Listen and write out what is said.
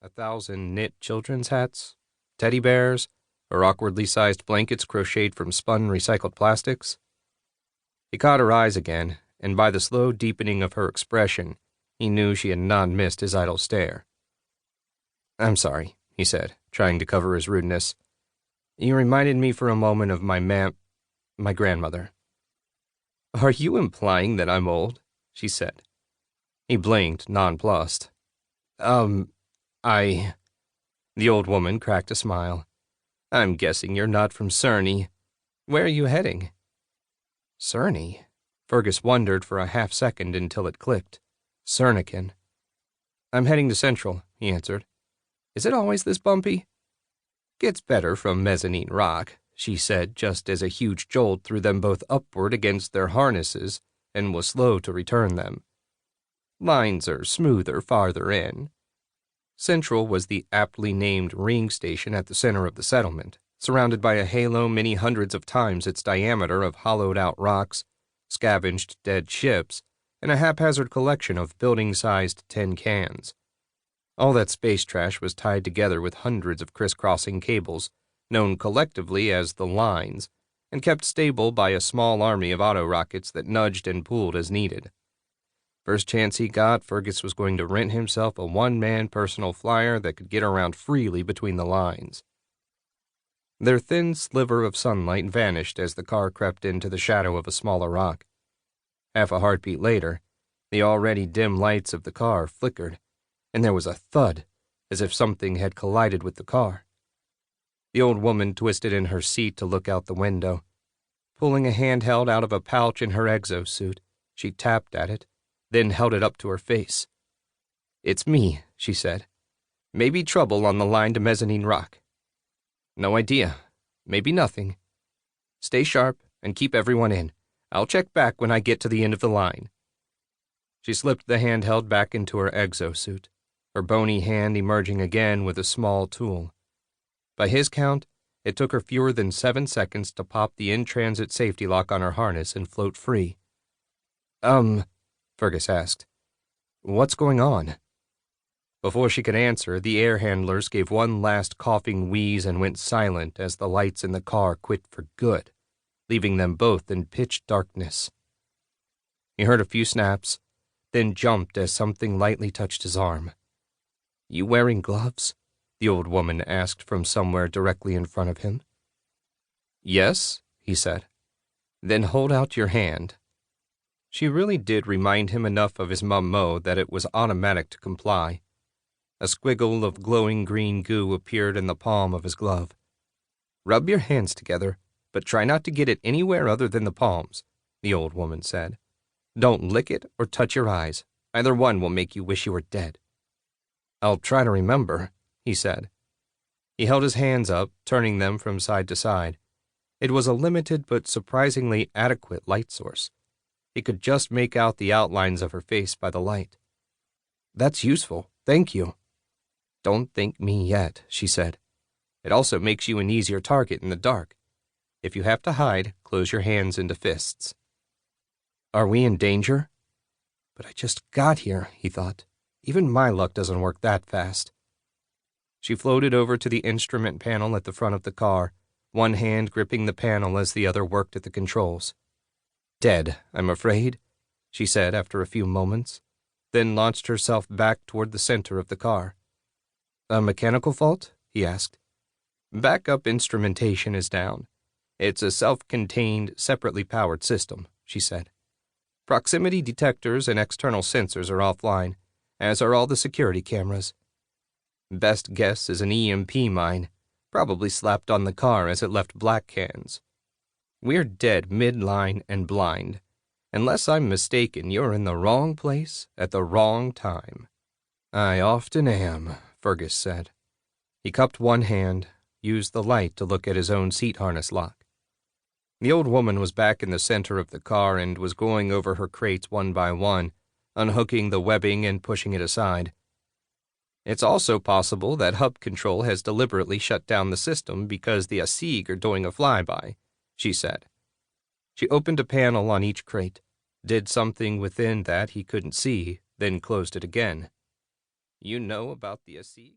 1,000 knit children's hats, teddy bears, or awkwardly sized blankets crocheted from spun recycled plastics. He caught her eyes again, and by the slow deepening of her expression, he knew she had not missed his idle stare. "I'm sorry," he said, trying to cover his rudeness. "You reminded me for a moment of my grandmother." "Are you implying that I'm old?" she said. He blinked, nonplussed. The old woman cracked a smile. "I'm guessing you're not from Cernee. Where are you heading?" Cernee? Fergus wondered for a half-second until it clicked. Cernican. "I'm heading to Central," he answered. "Is it always this bumpy?" "Gets better from mezzanine rock," she said, just as a huge jolt threw them both upward against their harnesses and was slow to return them. "Lines are smoother farther in." Central was the aptly named ring station at the center of the settlement, surrounded by a halo many hundreds of times its diameter of hollowed-out rocks, scavenged dead ships, and a haphazard collection of building-sized tin cans. All that space trash was tied together with hundreds of crisscrossing cables, known collectively as the lines, and kept stable by a small army of auto-rockets that nudged and pulled as needed. First chance he got, Fergus was going to rent himself a one-man personal flyer that could get around freely between the lines. Their thin sliver of sunlight vanished as the car crept into the shadow of a smaller rock. Half a heartbeat later, the already dim lights of the car flickered, and there was a thud, as if something had collided with the car. The old woman twisted in her seat to look out the window. Pulling a handheld out of a pouch in her exosuit, she tapped at it, then held it up to her face. "It's me," she said. "Maybe trouble on the line to Mezzanine Rock." "No idea. Maybe nothing. Stay sharp and keep everyone in. I'll check back when I get to the end of the line." She slipped the handheld back into her exosuit, her bony hand emerging again with a small tool. By his count, it took her fewer than 7 seconds to pop the in-transit safety lock on her harness and float free. Fergus asked. "What's going on?" Before she could answer, the air handlers gave one last coughing wheeze and went silent as the lights in the car quit for good, leaving them both in pitch darkness. He heard a few snaps, then jumped as something lightly touched his arm. "You wearing gloves?" the old woman asked from somewhere directly in front of him. "Yes," he said. "Then hold out your hand." She really did remind him enough of his mum Mo that it was automatic to comply. A squiggle of glowing green goo appeared in the palm of his glove. "Rub your hands together, but try not to get it anywhere other than the palms," the old woman said. "Don't lick it or touch your eyes. Either one will make you wish you were dead." "I'll try to remember," he said. He held his hands up, turning them from side to side. It was a limited but surprisingly adequate light source. He could just make out the outlines of her face by the light. "That's useful, thank you." "Don't thank me yet," she said. "It also makes you an easier target in the dark. If you have to hide, close your hands into fists." "Are we in danger?" "But I just got here," he thought. "Even my luck doesn't work that fast." She floated over to the instrument panel at the front of the car, one hand gripping the panel as the other worked at the controls. "Dead, I'm afraid," she said after a few moments, then launched herself back toward the center of the car. "A mechanical fault?" he asked. "Backup instrumentation is down. It's a self-contained, separately powered system," she said. "Proximity detectors and external sensors are offline, as are all the security cameras. Best guess is an EMP mine, probably slapped on the car as it left black cans. We're dead mid-line and blind. Unless I'm mistaken, you're in the wrong place at the wrong time." "I often am," Fergus said. He cupped one hand, used the light to look at his own seat harness lock. The old woman was back in the center of the car and was going over her crates one by one, unhooking the webbing and pushing it aside. "It's also possible that hub control has deliberately shut down the system because the ASIG are doing a flyby," she said. She opened a panel on each crate, did something within that he couldn't see, then closed it again. "You know about the ASIG?"